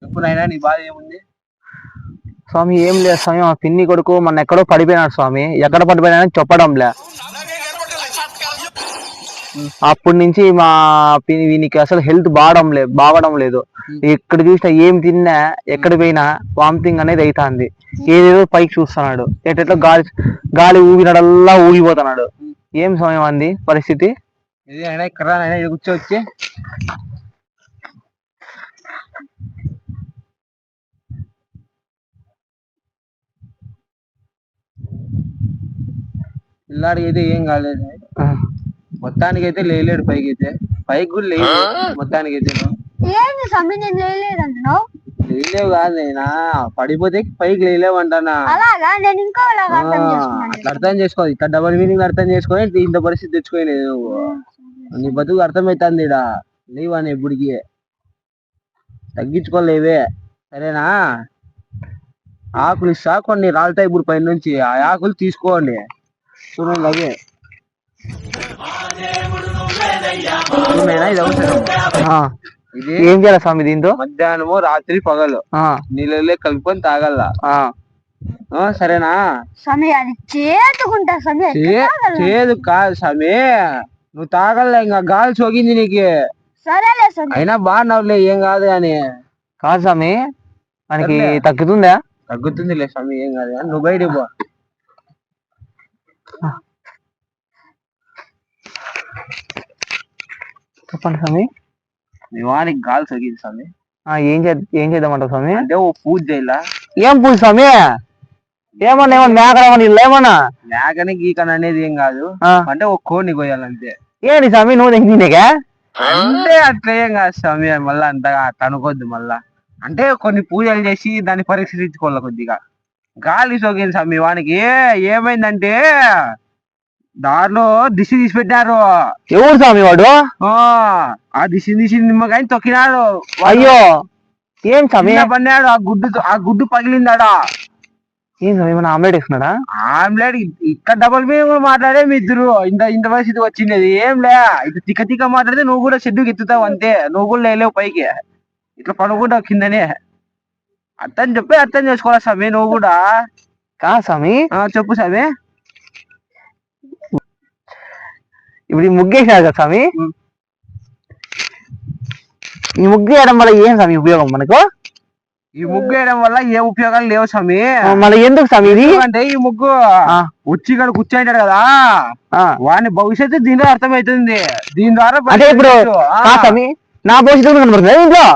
ఎప్పుడైనా నీ బాధ ఏముంది? స్వామి ఏం లేదు స్వామి, మా పిన్ని కొడుకు మొన్న ఎక్కడో పడిపోయినాడు స్వామి. ఎక్కడ పడిపోయినా చెప్పడంలే. అప్పటి నుంచి మా వీనికి అసలు హెల్త్ బాగడం లేదు. ఎక్కడ చూసినా ఏం తిన్నా ఎక్కడ పోయినా వామిటింగ్ అనేది అవుతుంది. ఏదేదో పైకి చూస్తున్నాడు, ఎట్లా గాలి ఊగినడల్లా ఊగిపోతున్నాడు. ఏం సమయం అంది పరిస్థితి. కూర్చోవచ్చి పిల్లాడికి అయితే ఏం కాలేదు, మొత్తానికి అయితే లేలేడు. పైకి కూడా లేదు మొత్తానికి అయితే. లేలేవు కాదు నేనా, పడిపోతే పైకి లేలేవు అంటానా. అట్లా అర్థం చేసుకోవాలి, ఇక్కడ డబల్ మీనింగ్ అర్థం చేసుకొని ఇంత పరిస్థితి తెచ్చుకోలేదు నువ్వు. నీ బతుకు అర్థమవుతుంది ఇడా. లేవని ఎప్పటికి తగ్గించుకోలేవే, సరేనా? ఆకులు ఇస్తా కొన్ని రాలుతాయి ఇప్పుడు పైన నుంచి, ఆ ఆకులు తీసుకోండి. చూడండి అవే ఇది అవసరం. ఇది ఏం చేయాలి స్వామి దీంతో? మధ్యాహ్నము రాత్రి పగలు నీళ్ళలో కలుపుకొని తాగల, సరేనా? చేదు కాదు సమీ, నువ్వు తాగల. ఇంకా గాలి సోకింది నీకు. అయినా బాగున్నావులే, ఏం కాదు కానీ. కాదు స్వామి, మనకి తగ్గుతుందా? తగ్గుతుందిలే స్వామి, ఏం కాదు కానీ నువ్వు బయట పో. చెప్పండి స్వామి. మీ వానికి గాలి సోకింది స్వామి. ఏం చేద్దామంటావు స్వామి? అంటే ఓ పూజ చేయాల. ఏం పూజ స్వామి? ఏమన్నా మేకనా మేకని గీకని అనేది ఏం కాదు, అంటే ఒక కోడిని కోయాలంతే. ఏంటి స్వామి నువ్వు తినేగా? అంటే అట్లా ఏం కాదు స్వామి, మళ్ళా అంతగా అనుకోద్దు. మళ్ళా అంటే కొన్ని పూజలు చేసి దాన్ని పరీక్షించుకోవాలి కొద్దిగా. గాలి సోకింది స్వామి వానికి. ఏమైందంటే దారిలో దిష్టి తీసి పెట్టినారు. ఎవరు స్వామి వాడు? ఆ దిష్టి తీసి నిమ్మకాయ తొక్కినాడు. అయ్యో ఏం స్వామి పడినాడు, ఆ గుడ్డు పగిలిందాడా. ఏం స్వామి మన ఆమ్లెట్ వేసుకున్నాడా? ఆమ్లెట్ ఇక్కడ డబల్ మీద మాట్లాడే మీ ఇద్దరు ఇంత పరిస్థితి వచ్చింది. ఏం లే, ఇది తిక్క మాట్లాడితే నువ్వు కూడా షెడ్డుకి ఎత్తుతావు అంతే. నువ్వు కూడా లేలేవు పైకి, ఇట్లా పడుకుంటావు కిందనే. అర్థం చేసుకోవాలి స్వామి నువ్వు కూడా. కా స్వామి చెప్పు స్వామి. ఇప్పుడు ఈ ముగ్గేసినారు కదా స్వామి, ఈ ముగ్గు వేయడం వల్ల ఏం స్వామి ఉపయోగం మనకు? ఈ ముగ్గు వేయడం వల్ల ఏ ఉపయోగాలు లేవు స్వామి. మళ్ళీ ఎందుకు స్వామి ఇది? అంటే ఈ ముగ్గు ఉచ్చిగాడు కూర్చుంటాడు కదా, వాని భవిష్యత్తు దీనిలో అర్థమవుతుంది. దీని ద్వారా అంటే ఇప్పుడు స్వామి నా భవిష్యత్తు కనబడుతుంది ఇంట్లో.